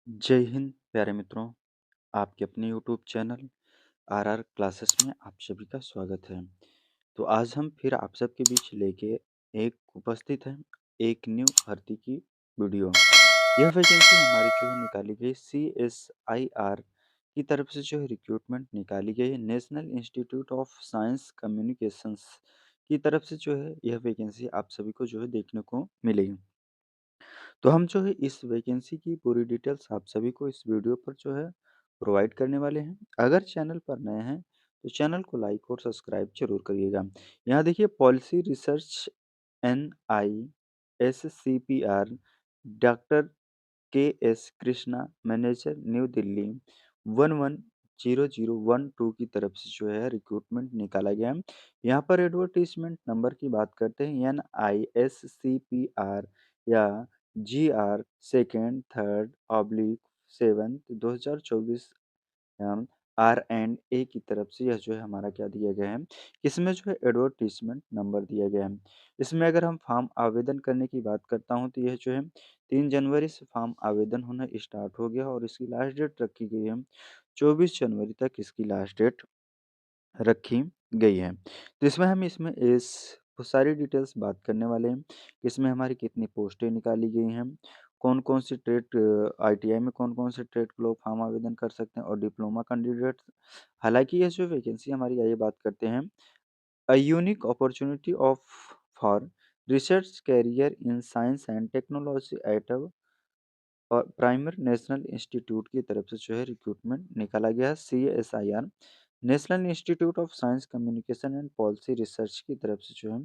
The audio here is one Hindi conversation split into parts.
जय हिंद प्यारे मित्रों। आपके अपने यूट्यूब चैनल आरआर क्लासेस में आप सभी का स्वागत है। तो आज हम फिर आप सबके बीच लेके एक उपस्थित है एक न्यू भर्ती की वीडियो। यह वैकेंसी हमारी जो है निकाली गई CSIR की तरफ से जो है रिक्रूटमेंट निकाली गई है। National institute of science communications की तरफ से जो है यह वैकेंसी आप सभी को जो है देखने को मिलेगी। तो हम जो है इस वैकेंसी की पूरी डिटेल्स आप सभी को इस वीडियो पर जो है प्रोवाइड करने वाले हैं। अगर चैनल पर नए हैं तो चैनल को लाइक और सब्सक्राइब जरूर करिएगा। यहाँ देखिए policy research NISCPR doctor KS Krishna manager new Delhi 110012 की तरफ से जो है रिक्रूटमेंट निकाला गया है। यहाँ पर एडवर्टीजमेंट नंबर की बात करते हैं NISCPR या GR second third oblique 7 2024 R&A की तरफ से यह जो है हमारा क्या दिया गया है, इसमें जो है एडवर्टीजमेंट नंबर दिया गया है। इसमें अगर हम फॉर्म आवेदन करने की बात करता हूँ तो यह जो है 3 जनवरी से फॉर्म आवेदन होना स्टार्ट हो गया और इसकी लास्ट डेट रखी गई है 24 जनवरी तक इसकी लास्ट डेट रखी गई है। तो इसमें इस सारी डिटेल्स बात करने वाले हैं कि इसमें हमारी कितनी पोस्टें निकाली गई हैं, कौन-कौन सी ट्रेड ITI में कौन-कौन से ट्रेड के लोग फॉर्म आवेदन कर सकते हैं और डिप्लोमा कैंडिडेट्स। हालाँकि ये जो वैकेंसी हमारी आइए बात करते हैं, a unique opportunity of for research career in science and technology at a और प्राइमर नेशनल इंस्टीट्यूट की तरफ से जो है रिक्रूटमेंट निकाला गया है। CSIR national institute of science communication and policy research की तरफ से जो है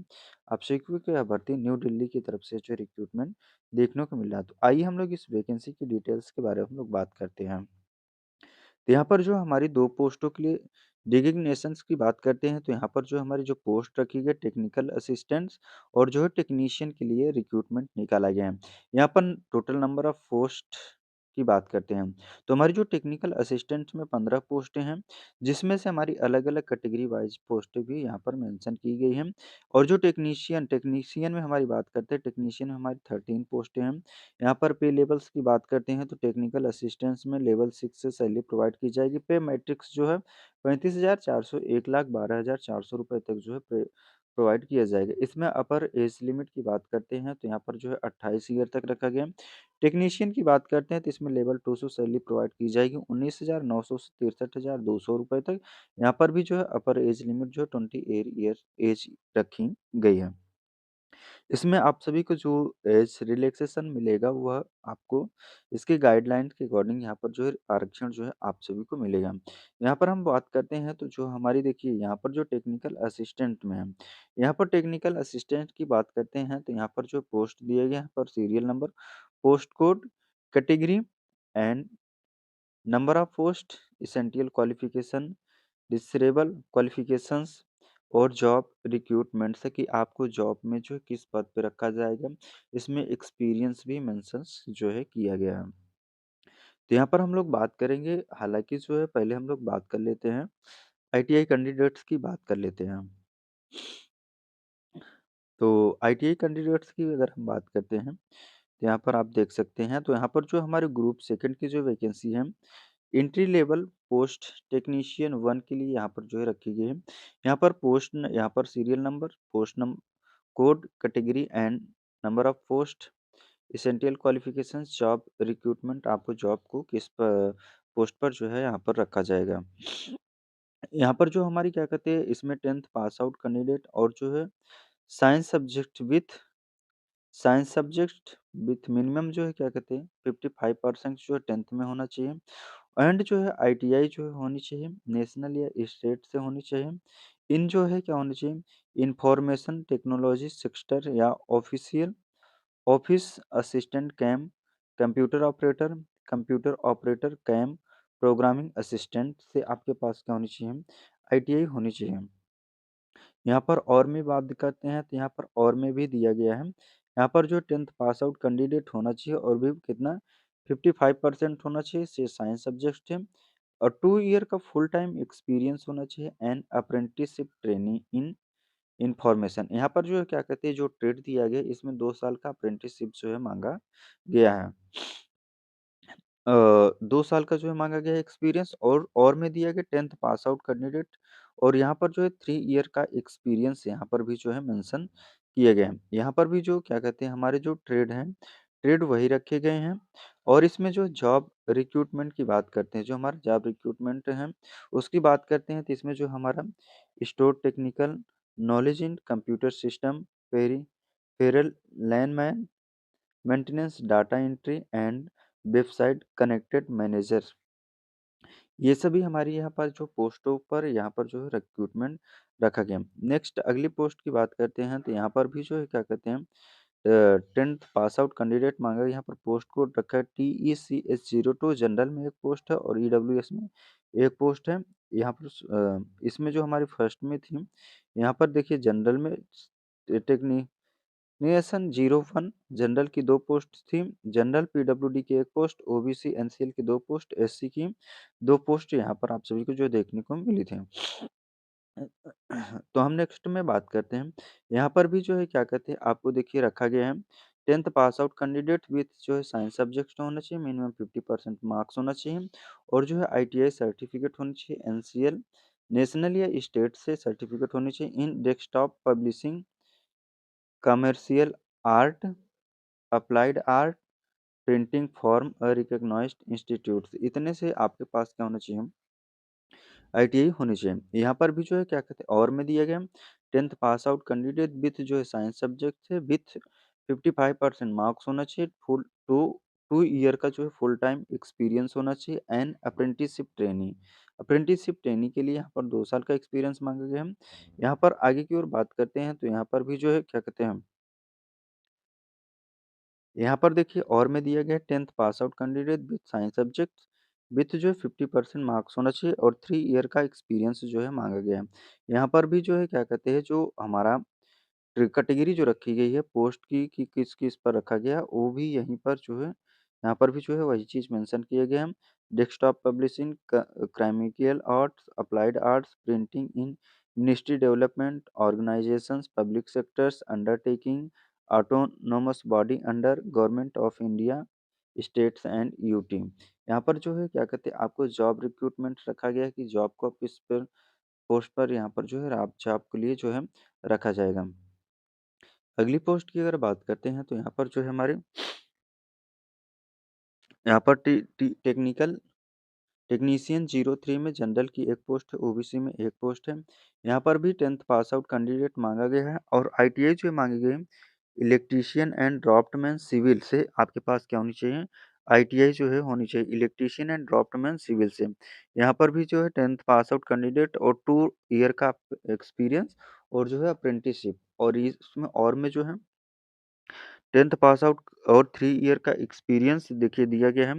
आप शिक्षकों की यह भर्ती न्यू दिल्ली की तरफ से जो रिक्रूटमेंट देखने को मिल रहा है। तो आइए हम लोग इस वैकेंसी की डिटेल्स के बारे में हम लोग बात करते हैं। तो यहाँ पर जो हमारी 2 पोस्टों के लिए डिजिग्नेशंस की बात करते हैं, तो यहाँ पर जो हमारी जो पोस्ट रखी गई टेक्निकल असिस्टेंट्स और जो है टेक्नीशियन के लिए रिक्रूटमेंट निकाला गया है। यहाँ पर टोटल नंबर ऑफ पोस्ट की बात करते हैं, तो हमारी जो टेक्निकल असिस्टेंट्स में 15 पोस्टें हैं, जिसमें से हमारी अलग-अलग कैटेगरी वाइज़ पोस्टें भी यहाँ पर मेंशन की गई हैं। और जो टेक्नीशियन में हमारी बात करते हैं, टेक्नीशियन में हमारी 13 पोस्टें हैं। यहाँ पर पे लेवल्स की बात करते हैं तो टेक्निकल असिस्टेंस में लेवल 6 से सैलरी प्रोवाइड की जाएगी। पे मैट्रिक्स जो है 35,400 1,12,400 रुपए तक जो है प्रोवाइड किया जाएगा। इसमें अपर एज लिमिट की बात करते हैं तो यहाँ पर जो है 28 ईयर तक रखा गया है। टेक्नीशियन की बात करते हैं तो इसमें लेवल 2 से सैलरी प्रोवाइड की जाएगी 19,900 से 63,200 रुपए तक। यहाँ पर भी जो है अपर एज लिमिट जो है 28 ईयर एज रखी गई है। इसमें आप सभी को जो एज रिलैक्सेशन मिलेगा वह आपको इसके गाइडलाइंस के अकॉर्डिंग यहाँ पर जो है आरक्षण जो है आप सभी को मिलेगा। यहाँ पर हम बात करते हैं तो जो हमारी देखिए यहाँ पर जो टेक्निकल असिस्टेंट में है, यहाँ पर टेक्निकल असिस्टेंट की बात करते हैं तो यहाँ पर जो पोस्ट दिए गए हैं पर serial number, post code, category and number of post, essential qualification, desirable qualifications और जॉब रिक्रूटमेंट से कि आपको जॉब में जो है किस पद पे रखा जाएगा। इसमें एक्सपीरियंस भी मेंशन्स जो है किया गया है। तो यहाँ पर हम लोग बात करेंगे, हालाँकि जो है पहले हम लोग बात कर लेते हैं ITI कैंडिडेट्स की बात कर लेते हैं। तो ITI कैंडिडेट्स की अगर हम बात करते हैं, तो यहाँ पर आप देख सकते हैं तो यहाँ पर जो हमारे ग्रुप सेकंड की जो वैकेंसी है, एंट्री लेवल पोस्ट टेक्नीशियन 1 के लिए यहाँ पर जो है रखी गई है। यहाँ पर serial number, post number, code, category and number of post, essential qualifications, job recruitment, आपको जॉब को किस पोस्ट पर जो है यहाँ पर रखा जाएगा। यहाँ पर जो हमारी क्या कहते हैं इसमें 10th पास आउट कैंडिडेट और जो है science subject with science subject with minimum जो है क्या कहते हैं 55% जो है 10th में होना चाहिए। एंड जो है ITI जो है होनी चाहिए, नेशनल या स्टेट से होनी चाहिए। इन जो है क्या होनी चाहिए, इंफॉर्मेशन टेक्नोलॉजी सेक्टर या official office assistant cum computer operator cum programming assistant से आपके पास क्या होनी चाहिए, ITI होनी चाहिए। यहाँ पर और में बात करते हैं तो यहाँ पर और में भी दिया गया है। यहाँ पर जो 10th पास आउट कैंडिडेट होना चाहिए और भी कितना 55% होना चाहिए से साइंस सब्जेक्ट है और 2 ईयर का फुल टाइम एक्सपीरियंस होना चाहिए and apprenticeship training in information. यहाँ पर जो है क्या कहते हैं जो ट्रेड दिया गया है इसमें 2 साल का अप्रेंटिसशिप जो है माँगा गया है। 2 साल का जो है माँगा गया है एक्सपीरियंस और में दिया गया 10th पास आउट कैंडिडेट और यहाँ पर जो है 3 ईयर का एक्सपीरियंस यहाँ पर भी जो है मेंशन किए गए हैं। यहाँ पर भी जो क्या कहते हैं हमारे जो ट्रेड हैं, ट्रेड वही रखे गए हैं और इसमें जो जॉब रिक्रूटमेंट की बात करते हैं, जो हमारा जॉब रिक्रूटमेंट है, उसकी बात करते हैं तो इसमें जो हमारा store technical knowledge in computer system, peripheral लैनमैन maintenance, data entry and website connected manager, ये सभी हमारी यहाँ पर जो पोस्टों पर यहाँ पर जो है रिक्रूटमेंट रखा गया। नेक्स्ट अगली पोस्ट की बात करते हैं तो यहाँ पर भी जो है क्या कहते हैं 10th पास आउट कैंडिडेट मांगा गया। यहाँ पर पोस्ट कोड रखा है TECH02, जनरल में एक पोस्ट है और EWS में एक पोस्ट है। यहाँ पर इसमें जो हमारी फर्स्ट में थी, यहाँ पर देखिए जनरल में टेक्नी नियसन 01 जनरल की 2 पोस्ट थी, जनरल पीडब्ल्यूडी की 1 पोस्ट, ओबीसी एनसीएल की 2 पोस्ट, एससी की 2 पोस्ट यहाँ पर आप सभी को जो देखने को मिली थी। तो हम नेक्स्ट में बात करते हैं, यहाँ पर भी जो है क्या कहते हैं आपको देखिए रखा गया है 10th pass out candidate with जो है साइंस सब्जेक्ट होना चाहिए, मिनिमम 50% मार्क्स होना चाहिए और जो है आईटीआई सर्टिफिकेट होनी चाहिए, एनसीएल नेशनल या स्टेट से सर्टिफिकेट होनी चाहिए in desktop publishing, commercial art, applied art, printing form recognised institutes, इतने से आपके पास क्या होना चाहिए आईटीआई होनी चाहिए। यहाँ पर भी जो है क्या कहते हैं और में दिया गया 10th pass out candidate with जो है साइंस सब्जेक्ट से विथ 55% मार्क्स होना चाहिए, फुल टू 2 ईयर का जो है फुल टाइम एक्सपीरियंस होना चाहिए and apprenticeship training, apprenticeship training के लिए यहाँ पर 2 साल का एक्सपीरियंस मांगा गया है। यहाँ पर आगे की ओर बात करते हैं तो यहाँ पर भी जो है क्या कहते हैं यहाँ पर देखिए और में दिया गया है 10th pass out candidate with science subject with जो है 50% मार्क्स होना चाहिए और 3 ईयर का एक्सपीरियंस जो है मांगा गया है। यहाँ पर भी जो है क्या कहते हैं जो हमारा कैटेगरी जो रखी गई है पोस्ट की कि किस किस पर रखा गया वो भी यहीं पर जो है यहाँ पर भी जो है वही चीज़ मेंशन किया गया है। डेस्कटॉप पब्लिशिंग, क्राइमिकल arts, applied arts, printing in ministry development organisations, public sectors undertaking, autonomous body under government of India, states and UT. यहाँ पर जो है क्या कहते हैं आपको जॉब रिक्रूटमेंट रखा गया है कि जॉब को आप किस पर पोस्ट पर यहाँ पर जो है आप जॉब के लिए जो है रखा जाएगा। अगली पोस्ट की अगर बात करते हैं तो यहाँ पर जो है हमारे यहाँ पर टेक्निकल टेक्नीशियन 03 में जनरल की एक पोस्ट है, ओबीसी में एक पोस्ट है। यहाँ पर भी 10th पास आउट कैंडिडेट मांगा गया है और आईटीआई जो मांगी गई है इलेक्ट्रीशियन एंड ड्राफ्टमैन सिविल से आपके पास क्या होनी चाहिए आईटीआई जो है होनी चाहिए इलेक्ट्रीशियन एंड ड्राफ्टमैन सिविल से। यहाँ पर भी जो है 10th पास आउट कैंडिडेट और 2 ईयर का एक्सपीरियंस और जो है अप्रेंटिसशिप और इसमें और में जो है 10th पास आउट और 3 ईयर का एक्सपीरियंस देखिए दिया गया है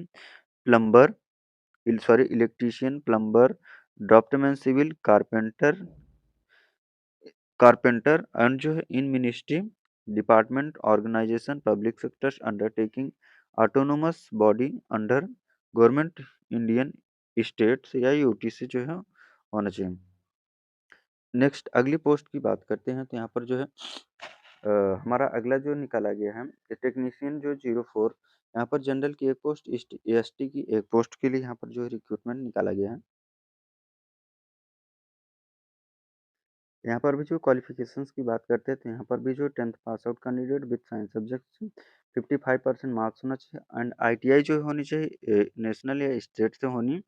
plumber, electrician, plumber, draftsman civil, carpenter and जो है in ministry department organisation public sectors undertaking autonomous body under government Indian states या यूटी से जो है होना चाहिए। नेक्स्ट अगली पोस्ट की बात करते हैं तो यहाँ पर जो है हमारा अगला जो निकाला गया है टेक्नीशियन जो 04, यहाँ पर जनरल की एक पोस्ट, एसटी की एक पोस्ट के लिए यहाँ पर जो है रिक्रूटमेंट निकाला गया है। यहाँ पर भी जो क्वालिफिकेशंस की बात करते हैं तो यहाँ पर भी जो 10th pass out candidate with science subject 55% marks होना चाहिए एंड आईटीआई जो होनी चाहिए नेशनल या स्टेट से होनी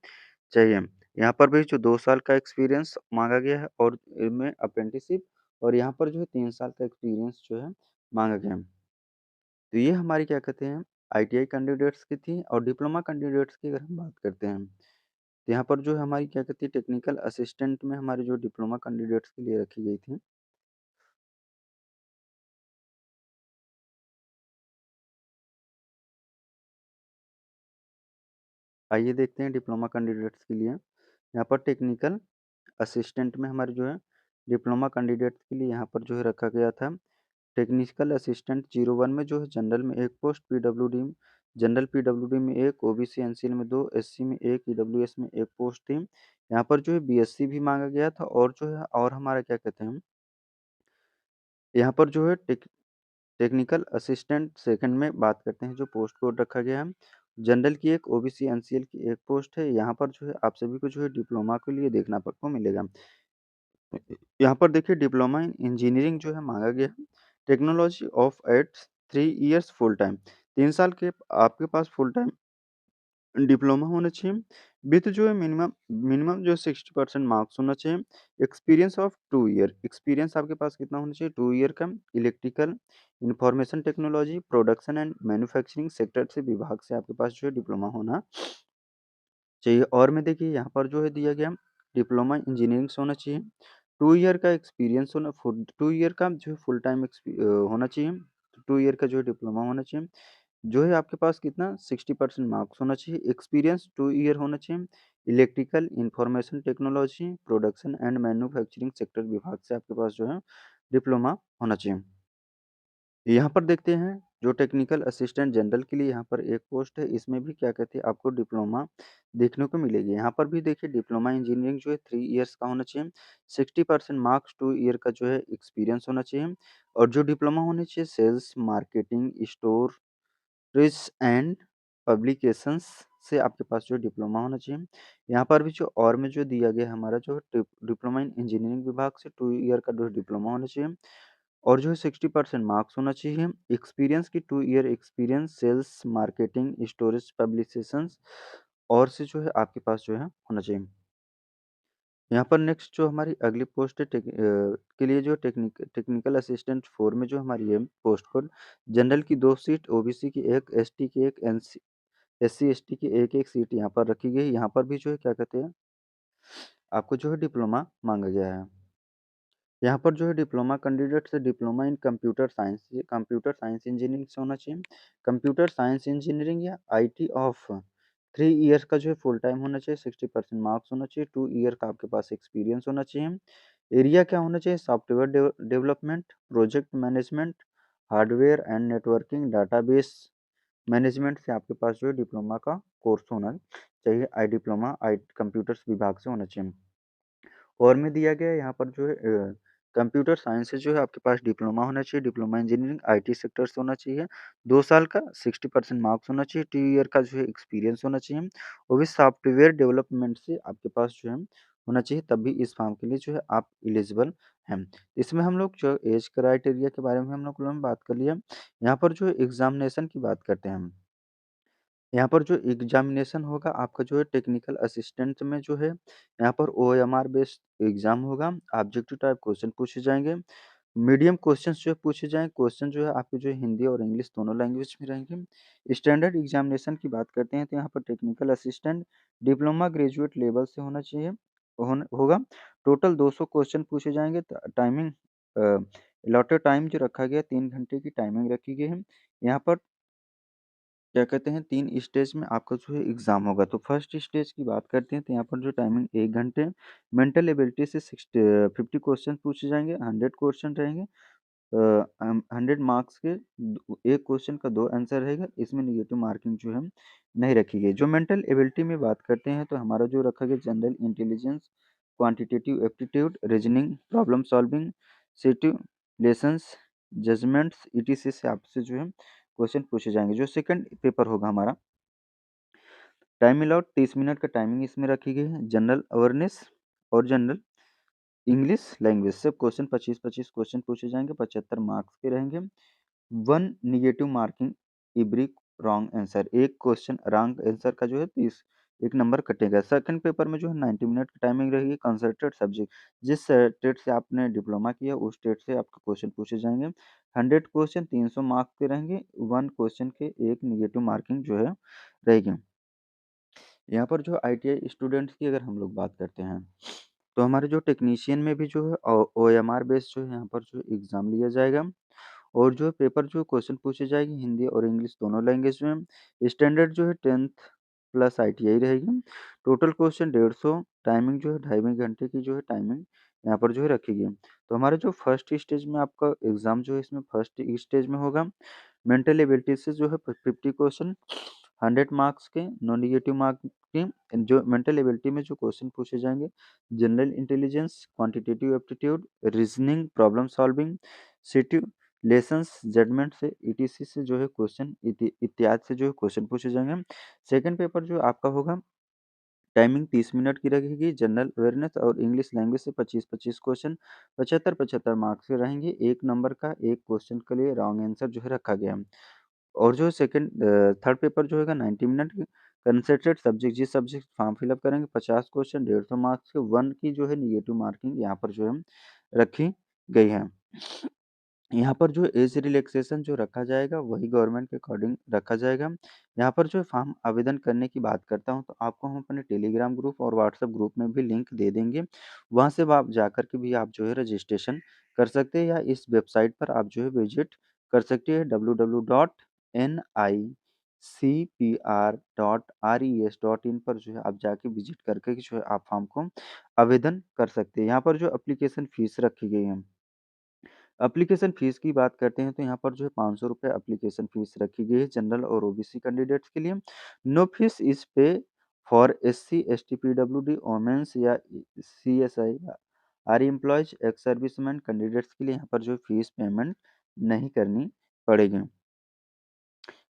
चाहिए। यहाँ पर भी जो 2 साल का एक्सपीरियंस मांगा गया है और इनमें अप्रेंटिसशिप और यहाँ पर जो है 3 साल का एक्सपीरियंस जो है मांगा गया है। तो ये हमारी क्या कहते हैं आईटीआई कैंडिडेट्स की थी और डिप्लोमा कैंडिडेट्स की अगर हम बात करते हैं तो यहाँ पर जो है हमारी क्या कहती है टेक्निकल असिस्टेंट में हमारी जो डिप्लोमा कैंडिडेट्स के लिए रखी गई थी। आइए देखते हैं डिप्लोमा कैंडिडेट्स के लिए यहाँ पर टेक्निकल असिस्टेंट में हमारे जो है डिप्लोमा कैंडिडेट्स के लिए यहाँ पर जो है रखा गया था टेक्निकल असिस्टेंट 01 में जो है जनरल में एक पोस्ट, पीडब्ल्यूडी जनरल पीडब्ल्यूडी में एक, ओबीसी एनसीएल में 2, एससी में एक, ईडब्ल्यूएस में एक पोस्ट थी। यहाँ पर जो है बीएससी भी मांगा गया था और जो है और हमारा क्या कहते हैं यहाँ पर जो है टेक्निकल असिस्टेंट सेकंड में बात करते हैं जो पोस्ट कोड रखा गया है जनरल की एक, ओबीसी एनसीएल की एक पोस्ट है। यहाँ पर जो है आप सभी को जो है डिप्लोमा के लिए देखना प को मिलेगा। यहाँ पर देखिए डिप्लोमा इन इंजीनियरिंग जो है माँगा गया है। Technology of at 3 years full time. 3 साल के आपके पास फुल टाइम डिप्लोमा होना चाहिए। विथ जो है मिनिमम मिनिमम जो 60% मार्क्स होना चाहिए। एक्सपीरियंस ऑफ 2 ईयर, एक्सपीरियंस आपके पास कितना होना चाहिए? 2 ईयर का। Electrical, information technology, production and manufacturing sector से विभाग से आपके पास जो है डिप्लोमा होना चाहिए। और में देखिए यहाँ पर जो है दिया गया डिप्लोमा इंजीनियरिंग से होना चाहिए। 2 ईयर का एक्सपीरियंस होना, फुल 2 ईयर का जो है फुल टाइम होना चाहिए। 2 ईयर का जो है डिप्लोमा होना चाहिए। जो है आपके पास कितना 60% मार्क्स होना चाहिए। एक्सपीरियंस 2 ईयर होना चाहिए। Electrical, information technology, production and manufacturing sector विभाग से आपके पास जो है डिप्लोमा होना चाहिए। यहाँ पर देखते हैं जो टेक्निकल असिस्टेंट जनरल के लिए यहाँ पर एक पोस्ट है, इसमें भी क्या कहते हैं आपको डिप्लोमा देखने को मिलेगी। यहाँ पर भी देखिए डिप्लोमा इंजीनियरिंग जो है 3 इयर्स का होना चाहिए। 60% मार्क्स, 2 ईयर का जो है एक्सपीरियंस होना चाहिए। और जो डिप्लोमा होनी चाहिए सेल्स, मार्केटिंग, स्टोर रिस एंड पब्लिकेशंस से आपके पास जो डिप्लोमा होना चाहिए। यहाँ पर भी जो और में जो दिया गया है हमारा जो डिप्लोमा इन इंजीनियरिंग विभाग से 2 ईयर का जो है डिप्लोमा होना चाहिए। और जो है 60% मार्क्स होना चाहिए। एक्सपीरियंस की 2 year experience sales, marketing, storage, publications और से जो है आपके पास जो है होना चाहिए। यहाँ पर नेक्स्ट जो हमारी अगली पोस्ट है के लिए जो टेक्निकल असिस्टेंट 4 में जो हमारी है पोस्ट कोड जनरल की 2 सीट, ओबीसी की 1, एसटी की 1, एससी एसटी की 1-1 सीट यहाँ पर रखी गई है। यहाँ पर भी जो है क्या कहते हैं आपको जो है डिप्लोमा माँगा गया है। यहाँ पर जो है डिप्लोमा कैंडिडेट से diploma in computer science engineering से होना चाहिए। कंप्यूटर साइंस इंजीनियरिंग या आईटी ऑफ 3 ईयर्स का जो है फुल टाइम होना चाहिए। 60% मार्क्स होना चाहिए। 2 ईयर का आपके पास एक्सपीरियंस होना चाहिए। एरिया क्या होना चाहिए? Software development, project management, hardware and networking, database management से आपके पास जो है डिप्लोमा का कोर्स होना चाहिए। आई डिप्लोमा आई कंप्यूटर्स विभाग से होना चाहिए। और में दिया गया है यहाँ पर जो है कंप्यूटर साइंस से जो है आपके पास डिप्लोमा होना चाहिए। डिप्लोमा इंजीनियरिंग आईटी सेक्टर से होना चाहिए। 2 साल का 60% मार्क्स होना चाहिए। 2 ईयर का जो है एक्सपीरियंस होना चाहिए। वो भी सॉफ्टवेयर डेवलपमेंट से आपके पास जो है होना चाहिए, तभी इस फॉर्म के लिए जो है आप एलिजिबल हैं। इसमें हम लोग जो एज क्राइटेरिया के बारे में हम लोगों ने बात कर लिया। यहाँ पर जो एग्जामिनेशन की बात करते हैं हम। यहाँ पर जो एग्जामिनेशन होगा आपका जो है टेक्निकल असिस्टेंट में जो है यहाँ पर ओएमआर बेस्ड एग्जाम होगा। ऑब्जेक्टिव टाइप क्वेश्चन पूछे जाएंगे। मीडियम क्वेश्चंस जो है पूछे जाएंगे। क्वेश्चन जो है आपके जो है हिंदी और इंग्लिश दोनों लैंग्वेज में रहेंगे। स्टैंडर्ड एग्जामिनेशन की बात करते हैं तो यहाँ पर technical assistant diploma graduate level से होना चाहिए होगा। टोटल 200 क्वेश्चन पूछे जाएंगे। टाइमिंग अलॉटेड टाइम जो रखा गया 3 घंटे की टाइमिंग रखी गई है। यहाँ पर क्या कहते हैं 3 स्टेज में आपका जो है एग्ज़ाम होगा। तो फर्स्ट स्टेज की बात करते हैं तो यहाँ पर जो टाइमिंग 1 घंटे, मेंटल एबिलिटी से 50 क्वेश्चन पूछे जाएँगे, 100 क्वेश्चन रहेंगे। 100 मार्क्स के 1 क्वेश्चन का 2 आंसर रहेगा। इसमें नेगेटिव मार्किंग जो है नहीं रखी गई। जो मेंटल एबिलिटी में बात करते हैं तो हमारा जो रखा गया general intelligence, quantitative aptitude, reasoning, problem solving, situations, judgments ETC से आपसे जो है क्वेश्चन पूछे जाएँगे। जो सेकंड पेपर होगा हमारा, टाइम अलाउड 30 मिनट का टाइमिंग इसमें रखी गई है। जनरल अवेयरनेस और जनरल इंग्लिश लैंग्वेज से क्वेश्चन 25-25 क्वेश्चन पूछे जाएँगे, 75 मार्क्स के रहेंगे। 1 negative marking every wrong answer, एक क्वेश्चन रॉन्ग आंसर का जो है 30 1 नंबर कटेगा। सेकंड पेपर में जो है 90 मिनट की टाइमिंग रहेगी। कंसल्टेड सब्जेक्ट, जिस स्टेट से आपने डिप्लोमा किया उस स्टेट से आपके क्वेश्चन पूछे जाएँगे। 100 क्वेश्चन 300 मार्क्स के रहेंगे। 1 क्वेश्चन के 1 नेगेटिव मार्किंग जो है रहेगी। यहाँ पर जो आईटीआई स्टूडेंट्स की अगर हम लोग बात करते हैं, तो हमारे जो टेक्नीशियन में भी जो है ओएमआर बेस्ड जो है यहाँ पर जो एग्ज़ाम लिया जाएगा। और जो पेपर जो क्वेश्चन पूछे जाएगी हिंदी और इंग्लिश दोनों लैंग्वेज में। स्टैंडर्ड जो है 10th प्लस आईटीआई रहेगी। टोटल क्वेश्चन 150, टाइमिंग जो है ढाई घंटे की जो है टाइमिंग यहाँ पर जो है रखी गई। तो हमारा जो फर्स्ट स्टेज में आपका एग्ज़ाम जो है इसमें फर्स्ट स्टेज में होगा। मेंटल एबिलिटी से जो है 50 क्वेश्चन 100 मार्क्स के, नॉन नेगेटिव मार्क के। जो मेंटल एबिलिटी में जो क्वेश्चन पूछे जाएंगे, general intelligence, quantitative aptitude, reasoning, problem solving, lessons, judgment से, ईटीसी से जो है क्वेश्चन इत्यादि से जो है क्वेश्चन पूछे जाएँगे। सेकंड पेपर जो आपका होगा टाइमिंग 30 मिनट की रहेगी। जनरल अवेयरनेस और इंग्लिश लैंग्वेज से 25-25 क्वेश्चन 75-75 मार्क्स के रहेंगे। 1 नंबर का 1 क्वेश्चन के लिए रॉन्ग आंसर जो है रखा गया है। और जो थर्ड पेपर जो होगा 90 मिनट की कंसंट्रेट सब्जेक्ट जिस सब्जेक्ट फॉर्म फिल अप करेंगे 50 क्वेश्चन 150 मार्क्स के 1 की जो है नेगेटिव मार्किंग यहाँ पर जो है रखी गई है। यहाँ पर जो एज रिलैक्सेशन जो रखा जाएगा वही गवर्नमेंट के अकॉर्डिंग रखा जाएगा। यहाँ पर जो फॉर्म आवेदन करने की बात करता हूँ तो आपको हम अपने टेलीग्राम ग्रुप और व्हाट्सएप ग्रुप में भी लिंक दे देंगे। वहाँ से आप जाकर के भी आप जो है रजिस्ट्रेशन कर सकते हैं या इस वेबसाइट पर आप जो है विजिट कर सकते हैं www.nicpr.res.in पर जो है आप जाके विजिट करके जो है आप फॉर्म को आवेदन कर सकते हैं। यहाँ पर जो एप्लीकेशन फीस रखी गई है एप्लीकेशन फ़ीस की बात करते हैं तो यहाँ पर जो है ₹500 एप्लीकेशन फ़ीस रखी गई है जनरल और ओबीसी कैंडिडेट्स के लिए। No fees is pay for SC, ST, PWD, womens या CSI R employees ex serviceman candidates के लिए यहाँ पर जो है फ़ीस पेमेंट नहीं करनी पड़ेगी।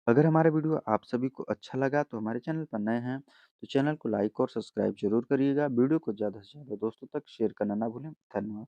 अगर हमारा वीडियो आप सभी को अच्छा लगा तो हमारे चैनल पर नए हैं तो चैनल को लाइक और सब्सक्राइब ज़रूर करिएगा। वीडियो को ज़्यादा से ज़्यादा दोस्तों तक शेयर करना ना भूलें। धन्यवाद।